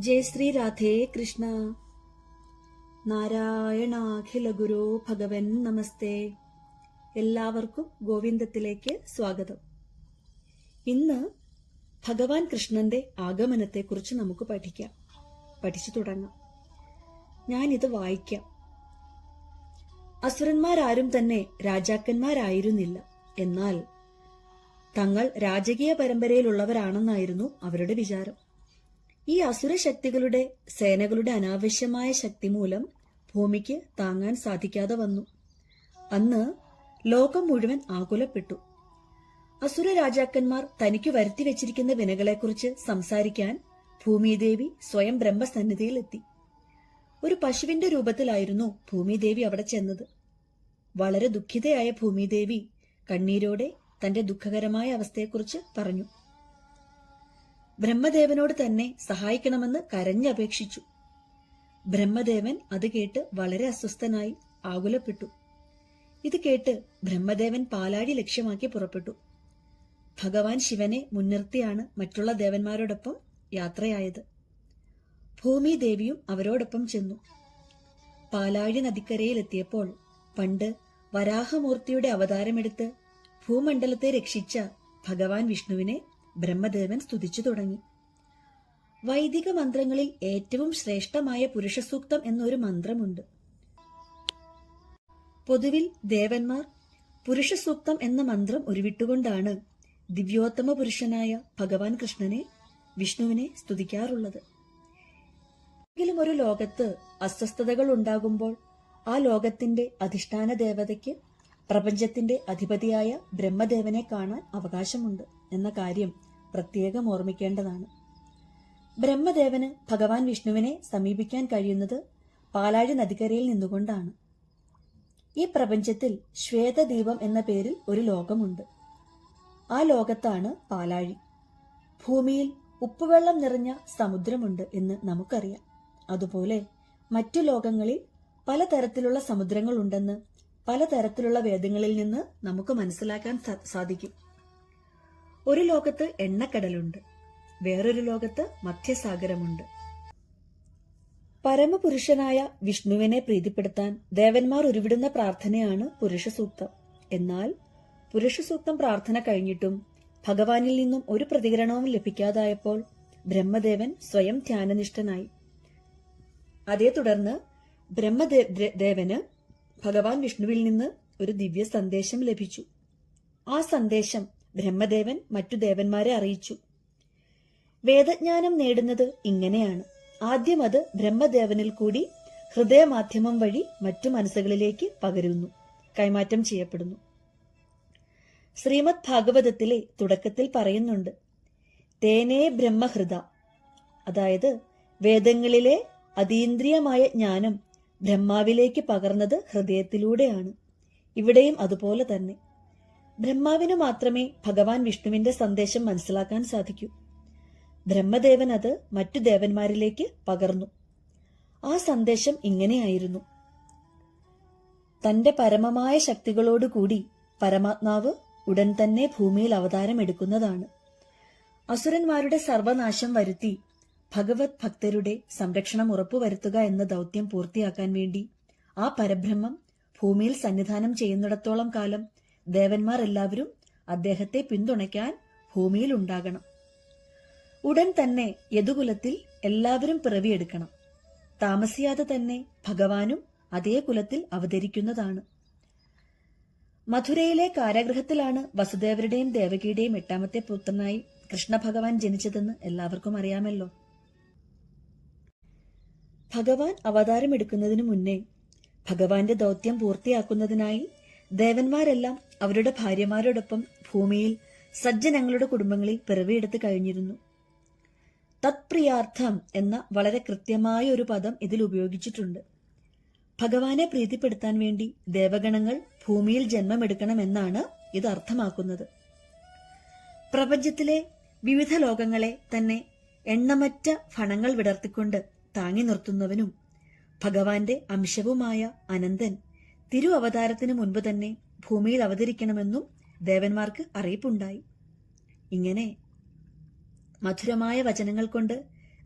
ജയ ശ്രീ രാധേ കൃഷ്ണ. നാരായണാഖില ഗുരു ഭഗവൻ നമസ്തേ. എല്ലാവർക്കും ഗോവിന്ദത്തിലേക്ക് സ്വാഗതം. ഇന്ന് ഭഗവാൻ കൃഷ്ണന്റെ ആഗമനത്തെക്കുറിച്ച് നമുക്ക് പഠിച്ചു തുടങ്ങാം. ഞാനിത് വായിക്കാം. അസുരന്മാരാരും തന്നെ രാജാക്കന്മാരായിരുന്നില്ല. എന്നാൽ തങ്ങൾ രാജകീയ പരമ്പരയിലുള്ളവരാണെന്നായിരുന്നു അവരുടെ വിചാരം. ഈ അസുരശക്തികളുടെ സേനകളുടെ അനാവശ്യമായ ശക്തി മൂലം ഭൂമിക്ക് താങ്ങാൻ സാധിക്കാതെ വന്നു. അന്ന് ലോകം മുഴുവൻ ആകുലപ്പെട്ടു. അസുര രാജാക്കന്മാർ തനിക്ക് വരുത്തി വെച്ചിരിക്കുന്ന വിനകളെക്കുറിച്ച് സംസാരിക്കാൻ ഭൂമിദേവി സ്വയം ബ്രഹ്മസന്നിധിയിലെത്തി. ഒരു പശുവിന്റെ രൂപത്തിലായിരുന്നു ഭൂമിദേവി അവിടെ ചെന്നത്. വളരെ ദുഃഖിതയായ ഭൂമിദേവി കണ്ണീരോടെ തന്റെ ദുഃഖകരമായ അവസ്ഥയെക്കുറിച്ച് പറഞ്ഞു. ബ്രഹ്മദേവനോട് തന്നെ സഹായിക്കണമെന്ന് കരഞ്ഞപേക്ഷിച്ചു. ബ്രഹ്മദേവൻ അത് കേട്ട് വളരെ അസ്വസ്ഥനായി ആകുലപ്പെട്ടു. ഇത് കേട്ട് ബ്രഹ്മദേവൻ പാലാഴി ലക്ഷ്യമാക്കി പുറപ്പെട്ടു. ഭഗവാൻ ശിവനെ മുൻനിർത്തിയാണ് മറ്റുള്ള ദേവന്മാരോടൊപ്പം യാത്രയായത്. ഭൂമിദേവിയും അവരോടൊപ്പം ചെന്നു. പാലാഴി നദിക്കരയിലെത്തിയപ്പോൾ പണ്ട് വരാഹമൂർത്തിയുടെ അവതാരമെടുത്ത് ഭൂമണ്ഡലത്തെ രക്ഷിച്ച ഭഗവാൻ വിഷ്ണുവിനെ ബ്രഹ്മദേവൻ സ്തുതിച്ചു തുടങ്ങി. വൈദിക മന്ത്രങ്ങളിൽ ഏറ്റവും ശ്രേഷ്ഠമായ പുരുഷസൂക്തം എന്നൊരു മന്ത്രമുണ്ട്. പൊതുവിൽ ദേവന്മാർ പുരുഷസൂക്തം എന്ന മന്ത്രം ഉരുവിട്ടുകൊണ്ടാണ് ദിവ്യോത്തമ പുരുഷനായ ഭഗവാൻ കൃഷ്ണനെ വിഷ്ണുവിനെ സ്തുതിക്കാറുള്ളത്. എങ്കിലും ഒരു ലോകത്ത് അസ്വസ്ഥതകൾ ഉണ്ടാകുമ്പോൾ ആ ലോകത്തിന്റെ അധിഷ്ഠാന ദേവതയ്ക്ക് പ്രപഞ്ചത്തിന്റെ അധിപതിയായ ബ്രഹ്മദേവനെ കാണാൻ അവകാശമുണ്ട് എന്ന കാര്യം പ്രത്യേകം ഓർമ്മിക്കേണ്ടതാണ്. ബ്രഹ്മദേവന് ഭഗവാൻ വിഷ്ണുവിനെ സമീപിക്കാൻ കഴിയുന്നത് പാലാഴി നദിക്കരയിൽ നിന്നുകൊണ്ടാണ്. ഈ പ്രപഞ്ചത്തിൽ ശ്വേതദ്വീപം എന്ന പേരിൽ ഒരു ലോകമുണ്ട്. ആ ലോകത്താണ് പാലാഴി. ഭൂമിയിൽ ഉപ്പുവെള്ളം നിറഞ്ഞ സമുദ്രമുണ്ട് എന്ന് നമുക്കറിയാം. അതുപോലെ മറ്റു ലോകങ്ങളിൽ പലതരത്തിലുള്ള സമുദ്രങ്ങളുണ്ടെന്ന് പലതരത്തിലുള്ള വേദങ്ങളിൽ നിന്ന് നമുക്ക് മനസ്സിലാക്കാൻ സാധിക്കും. ഒരു ലോകത്ത് എണ്ണക്കടലുണ്ട്, വേറൊരു ലോകത്ത് മധ്യസാഗരമുണ്ട്. പരമപുരുഷനായ വിഷ്ണുവിനെ പ്രീതിപ്പെടുത്താൻ ദേവന്മാർ ഉരുവിടുന്ന പ്രാർത്ഥനയാണ് പുരുഷസൂക്തം. എന്നാൽ പുരുഷസൂക്തം പ്രാർത്ഥന കഴിഞ്ഞിട്ടും ഭഗവാനിൽ നിന്നും ഒരു പ്രതികരണവും ലഭിക്കാതായപ്പോൾ ബ്രഹ്മദേവൻ സ്വയം ധ്യാനനിഷ്ഠനായി. അതേ തുടർന്ന് ബ്രഹ്മദേവന് ഭഗവാൻ വിഷ്ണുവിൽ നിന്ന് ഒരു ദിവ്യ സന്ദേശം ലഭിച്ചു. ആ സന്ദേശം ബ്രഹ്മദേവൻ മറ്റു ദേവന്മാരെ അറിയിച്ചു. വേദജ്ഞാനം നേടുന്നത് ഇങ്ങനെയാണ്. ആദ്യം അത് ബ്രഹ്മദേവനിൽ കൂടി ഹൃദയമാധ്യമം വഴി മറ്റു മനസ്സുകളിലേക്ക് പകരുന്നു, കൈമാറ്റം ചെയ്യപ്പെടുന്നു. ശ്രീമദ് ഭാഗവതത്തിലെ തുടക്കത്തിൽ പറയുന്നുണ്ട്, തേനേ ബ്രഹ്മഹൃദ, അതായത് വേദങ്ങളിലെ അതീന്ദ്രിയമായ ജ്ഞാനം ബ്രഹ്മാവിലേക്ക് പകർന്നത് ഹൃദയത്തിലൂടെയാണ്. ഇവിടെയും അതുപോലെ തന്നെ. ബ്രഹ്മാവിന് മാത്രമേ ഭഗവാൻ വിഷ്ണുവിന്റെ സന്ദേശം മനസ്സിലാക്കാൻ സാധിക്കൂ. ബ്രഹ്മദേവൻ അത് മറ്റു ദേവന്മാരിലേക്ക് പകർന്നു. ആ സന്ദേശം ഇങ്ങനെയായിരുന്നു: തന്റെ പരമമായ ശക്തികളോടുകൂടി പരമാത്മാവ് ഉടൻ തന്നെ ഭൂമിയിൽ അവതാരം എടുക്കുന്നതാണ്. അസുരന്മാരുടെ സർവനാശം വരുത്തി ഭഗവത് ഭക്തരുടെ സംരക്ഷണം ഉറപ്പുവരുത്തുക എന്ന ദൗത്യം പൂർത്തിയാക്കാൻ വേണ്ടി ആ പരബ്രഹ്മം ഭൂമിയിൽ സന്നിധാനം ചെയ്യുന്നിടത്തോളം കാലം ദേവന്മാർ എല്ലാവരും അദ്ദേഹത്തെ പിന്തുണയ്ക്കാൻ ഭൂമിയിൽ ഉണ്ടാകണം. ഉടൻ തന്നെ യദുകുലത്തിൽ എല്ലാവരും പിറവിയെടുക്കണം. താമസിയാതെ തന്നെ ഭഗവാനും അതേ കുലത്തിൽ അവതരിക്കുന്നതാണ്. മഥുരയിലെ കാരാഗൃഹത്തിലാണ് വസുദേവരുടെയും ദേവകിയുടെയും 8ാമത്തെ പുത്രനായി കൃഷ്ണഭഗവാൻ ജനിച്ചതെന്ന് എല്ലാവർക്കും അറിയാമല്ലോ. ഭഗവാൻ അവതാരമെടുക്കുന്നതിനു മുന്നേ ഭഗവാന്റെ ദൗത്യം പൂർത്തിയാക്കുന്നതിനായി ദേവന്മാരെല്ലാം അവരുടെ ഭാര്യമാരോടൊപ്പം ഭൂമിയിൽ സജ്ജനങ്ങളുടെ കുടുംബങ്ങളിൽ പിറവിയെടുത്ത് കഴിഞ്ഞിരുന്നു. തത്പ്രിയാർത്ഥം എന്ന വളരെ കൃത്യമായ ഒരു പദം ഇതിൽ ഉപയോഗിച്ചിട്ടുണ്ട്. ഭഗവാനെ പ്രീതിപ്പെടുത്താൻ വേണ്ടി ദേവഗണങ്ങൾ ഭൂമിയിൽ ജന്മമെടുക്കണമെന്നാണ് ഇത് അർത്ഥമാക്കുന്നത്. പ്രപഞ്ചത്തിലെ വിവിധ ലോകങ്ങളെ തന്നെ എണ്ണമറ്റ ഫണങ്ങൾ വിടർത്തിക്കൊണ്ട് താങ്ങി നിർത്തുന്നവനും ഭഗവാന്റെ അംശവുമായ അനന്തൻ തിരു അവതാരത്തിനു മുൻപ് തന്നെ ഭൂമിയിൽ അവതരിക്കണമെന്നും ദേവന്മാർക്ക് അറിയിപ്പുണ്ടായി. ഇങ്ങനെ മധുരമായ വചനങ്ങൾ കൊണ്ട്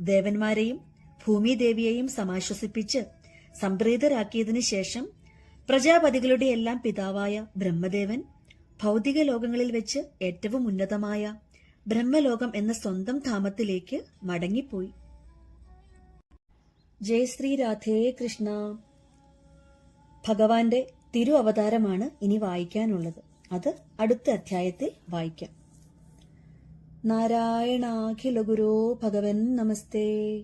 ദേവന്മാരെയും ഭൂമിദേവിയെയും സമാശ്വസിപ്പിച്ച് സംപ്രീതരാക്കിയതിനു ശേഷം പ്രജാപതികളുടെ എല്ലാം പിതാവായ ബ്രഹ്മദേവൻ ഭൗതിക ലോകങ്ങളിൽ വെച്ച് ഏറ്റവും ഉന്നതമായ ബ്രഹ്മലോകം എന്ന സ്വന്തം ധാമത്തിലേക്ക് മടങ്ങിപ്പോയി. ജയ് ശ്രീ രാധേ കൃഷ്ണ. ഭഗവാന്റെ തിരു അവതാരമാണ് ഇനി വായിക്കാനുള്ളത്. അത് അടുത്ത അധ്യായത്തിൽ വായിക്കാം. നാരായണാഖില ഗുരോ ഭഗവൻ നമസ്തേ.